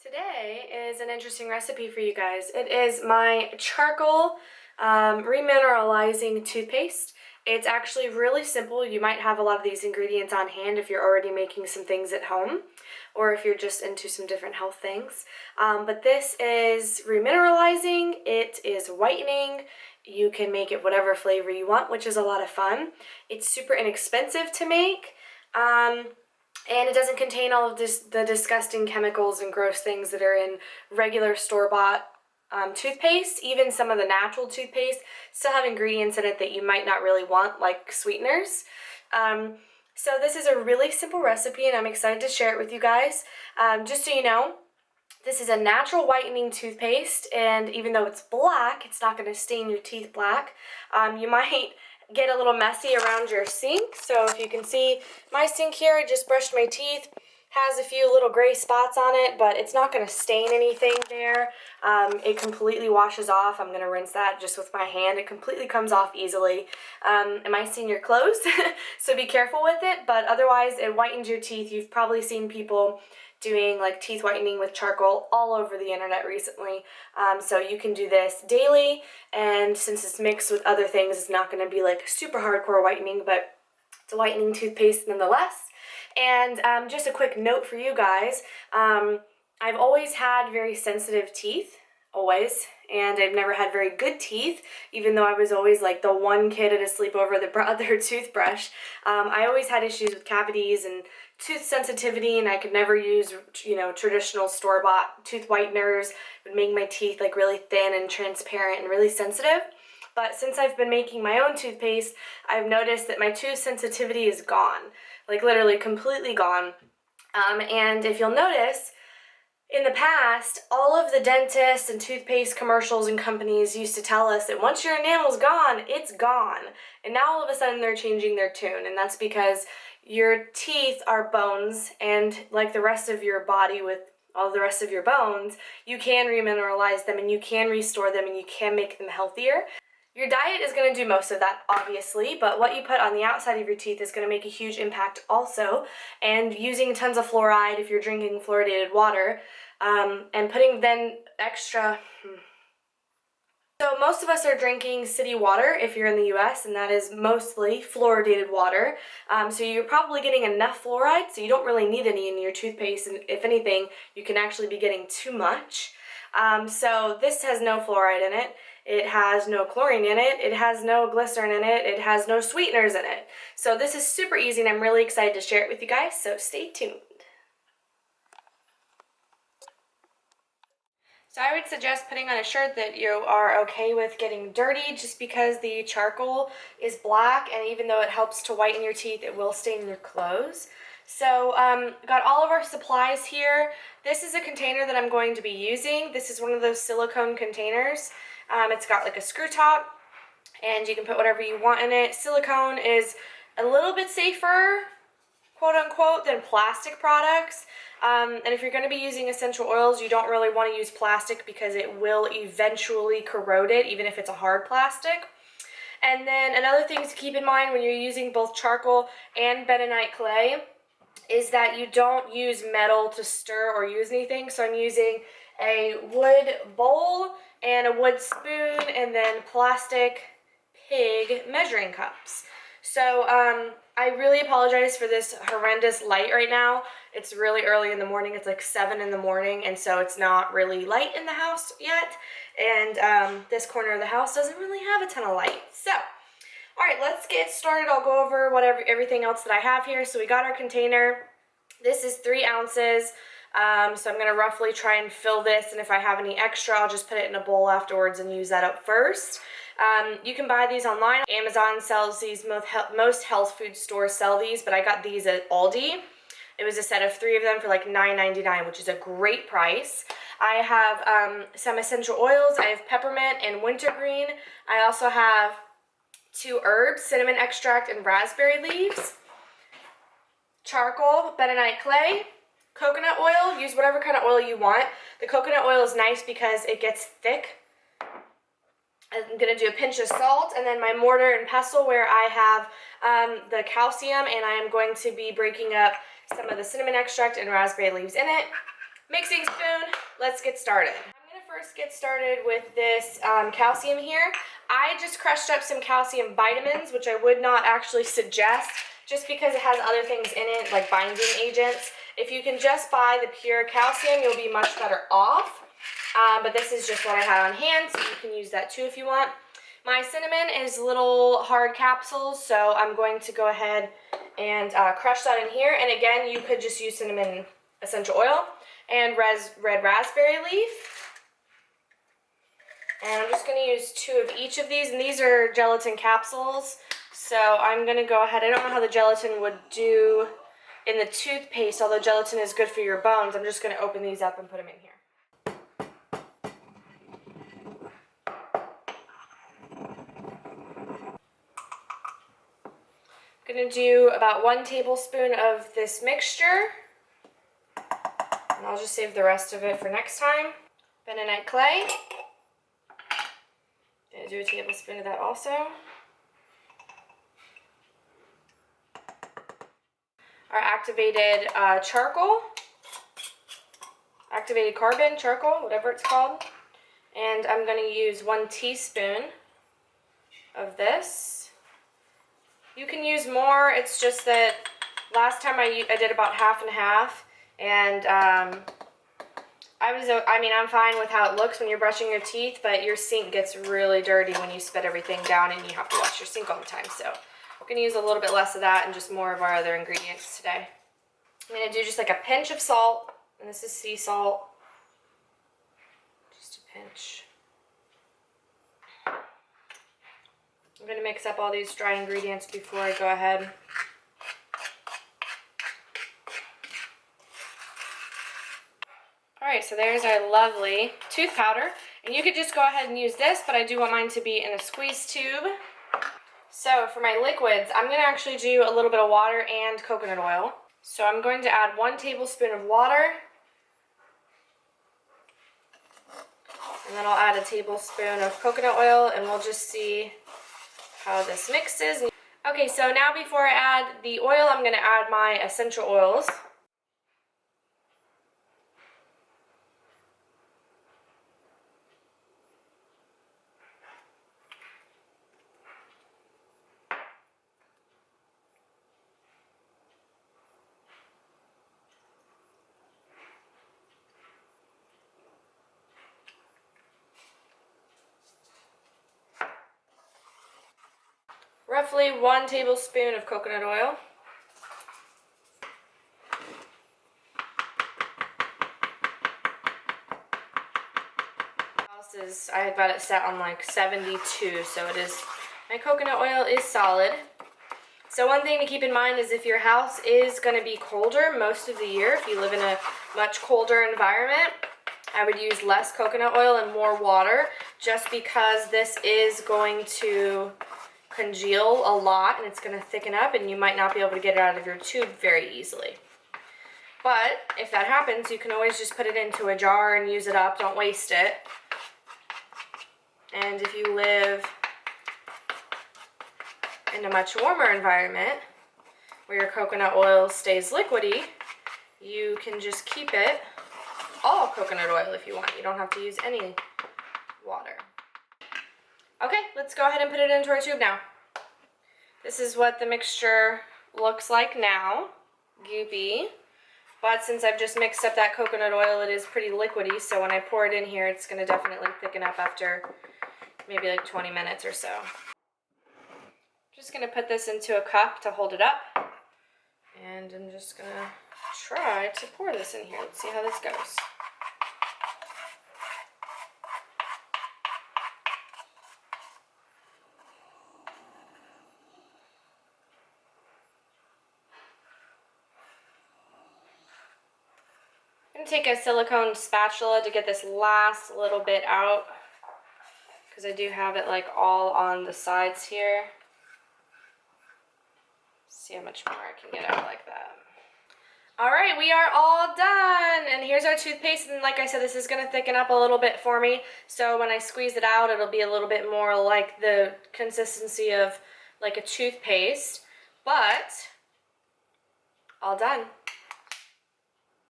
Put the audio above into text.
Today is an interesting recipe for you guys. It is my charcoal remineralizing toothpaste. It's actually really simple. You might have a lot of these ingredients on hand if you're already making some things at home or if you're just into some different health things. But this is remineralizing, it is whitening. You can make it whatever flavor you want, which is a lot of fun. It's super inexpensive to make. And it doesn't contain all of the disgusting chemicals and gross things that are in regular store-bought toothpaste. Even some of the natural toothpaste still have ingredients in it that you might not really want, like sweeteners. So this is a really simple recipe, and I'm excited to share it with you guys. Just so you know, this is a natural whitening toothpaste, and even though it's black, it's not going to stain your teeth black. You might get a little messy around your sink. So if you can see my sink here, I just brushed my teeth, has a few little gray spots on it, but it's not going to stain anything there. It completely washes off. I'm going to rinse that just with my hand. It completely comes off easily. It might stain your clothes, so be careful with it, but otherwise it whitens your teeth. You've probably seen people doing like teeth whitening with charcoal all over the internet recently. So you can do this daily, and since it's mixed with other things, it's not going to be like super hardcore whitening, but it's a whitening toothpaste nonetheless. And just a quick note for you guys, I've always had very sensitive teeth, always, and I've never had very good teeth, even though I was always like the one kid at a sleepover that brought their toothbrush. I always had issues with cavities and tooth sensitivity, and I could never use, traditional store-bought tooth whiteners. It would make my teeth like really thin and transparent and really sensitive. But since I've been making my own toothpaste, I've noticed that my tooth sensitivity is gone, like literally completely gone. And if you'll notice, in the past, all of the dentists and toothpaste commercials and companies used to tell us that once your enamel's gone, it's gone. And now all of a sudden they're changing their tune, and that's because your teeth are bones, and like the rest of your body with all the rest of your bones, you can remineralize them and you can restore them and you can make them healthier. Your diet is going to do most of that, obviously, but what you put on the outside of your teeth is going to make a huge impact also. And using tons of fluoride if you're drinking fluoridated water, and putting then extra... So most of us are drinking city water if you're in the US, and that is mostly fluoridated water. So you're probably getting enough fluoride, so you don't really need any in your toothpaste, and if anything, you can actually be getting too much. So this has no fluoride in it. It has no chlorine in it. It has no glycerin in it. It has no sweeteners in it. So this is super easy, and I'm really excited to share it with you guys, so stay tuned. So I would suggest putting on a shirt that you are okay with getting dirty, just because the charcoal is black, and even though it helps to whiten your teeth, it will stain your clothes. So got all of our supplies here. This is a container that I'm going to be using. This is one of those silicone containers. It's got like a screw top, and you can put whatever you want in it. Silicone is a little bit safer, quote unquote, than plastic products. And if you're going to be using essential oils, you don't really want to use plastic because it will eventually corrode it, even if it's a hard plastic. And then another thing to keep in mind when you're using both charcoal and bentonite clay is that you don't use metal to stir or use anything. So I'm using a wood bowl and a wood spoon, and then plastic pig measuring cups. So I really apologize for this horrendous light right now. It's really early in the morning. It's like 7 in the morning, and so it's not really light in the house yet. And this corner of the house doesn't really have a ton of light. So, all right, let's get started. I'll go over everything else that I have here. So we got our container. This is 3 ounces. So I'm going to roughly try and fill this, and if I have any extra, I'll just put it in a bowl afterwards and use that up first. You can buy these online. Amazon sells these, most health food stores sell these, but I got these at Aldi. It was a set of 3 of them for like $9.99, which is a great price. I have some essential oils. I have peppermint and wintergreen. I also have 2 herbs, cinnamon extract and raspberry leaves, charcoal, bentonite clay, coconut oil. Use whatever kind of oil you want. The coconut oil is nice because it gets thick. I'm going to do a pinch of salt, and then my mortar and pestle where I have the calcium, and I am going to be breaking up some of the cinnamon extract and raspberry leaves in it. Mixing spoon, let's get started. I'm gonna first get started with this calcium here. I just crushed up some calcium vitamins, which I would not actually suggest just because it has other things in it, like binding agents. If you can just buy the pure calcium, you'll be much better off. But this is just what I had on hand, so you can use that too if you want. My cinnamon is little hard capsules, so I'm going to go ahead and crush that in here. And again, you could just use cinnamon essential oil and red raspberry leaf. And I'm just going to use 2 of each of these, and these are gelatin capsules. So I'm going to go ahead, I don't know how the gelatin would do in the toothpaste, although gelatin is good for your bones. I'm just going to open these up and put them in here. I'm going to do about 1 tablespoon of this mixture, and I'll just save the rest of it for next time. Bentonite clay. I'm going to do a tablespoon of that also. Our activated charcoal, activated carbon charcoal, whatever it's called. And I'm going to use 1 teaspoon of this. You can use more, it's just that last time I did about half and half, and I'm fine with how it looks when you're brushing your teeth, but your sink gets really dirty when you spit everything down and you have to wash your sink all the time. So we're going to use a little bit less of that and just more of our other ingredients today. I'm going to do just like a pinch of salt, and this is sea salt. Just a pinch. I'm going to mix up all these dry ingredients before I go ahead. Alright, so there's our lovely tooth powder. And you could just go ahead and use this, but I do want mine to be in a squeeze tube. So for my liquids, I'm going to actually do a little bit of water and coconut oil. So I'm going to add 1 tablespoon of water. And then I'll add a tablespoon of coconut oil, and we'll just see how this mixes. Okay, so now before I add the oil, I'm going to add my essential oils. Roughly 1 tablespoon of coconut oil. I had got it set on like 72, so it is, my coconut oil is solid. So one thing to keep in mind is if your house is going to be colder most of the year, if you live in a much colder environment, I would use less coconut oil and more water, just because this is going to congeal a lot and it's going to thicken up and you might not be able to get it out of your tube very easily. But if that happens, you can always just put it into a jar and use it up. Don't waste it. And if you live in a much warmer environment where your coconut oil stays liquidy, you can just keep it all coconut oil if you want. You don't have to use any water. Okay, let's go ahead and put it into our tube now. This is what the mixture looks like now. Goopy. But since I've just mixed up that coconut oil, it is pretty liquidy, so when I pour it in here, it's going to definitely thicken up after maybe like 20 minutes or so. Just going to put this into a cup to hold it up, and I'm just going to try to pour this in here. Let's see how this goes. I'm going to take a silicone spatula to get this last little bit out, because I do have it like all on the sides here. See how much more I can get out like that. Alright, we are all done, and here's our toothpaste, and like I said, this is going to thicken up a little bit for me, so when I squeeze it out, it'll be a little bit more like the consistency of like a toothpaste, but all done.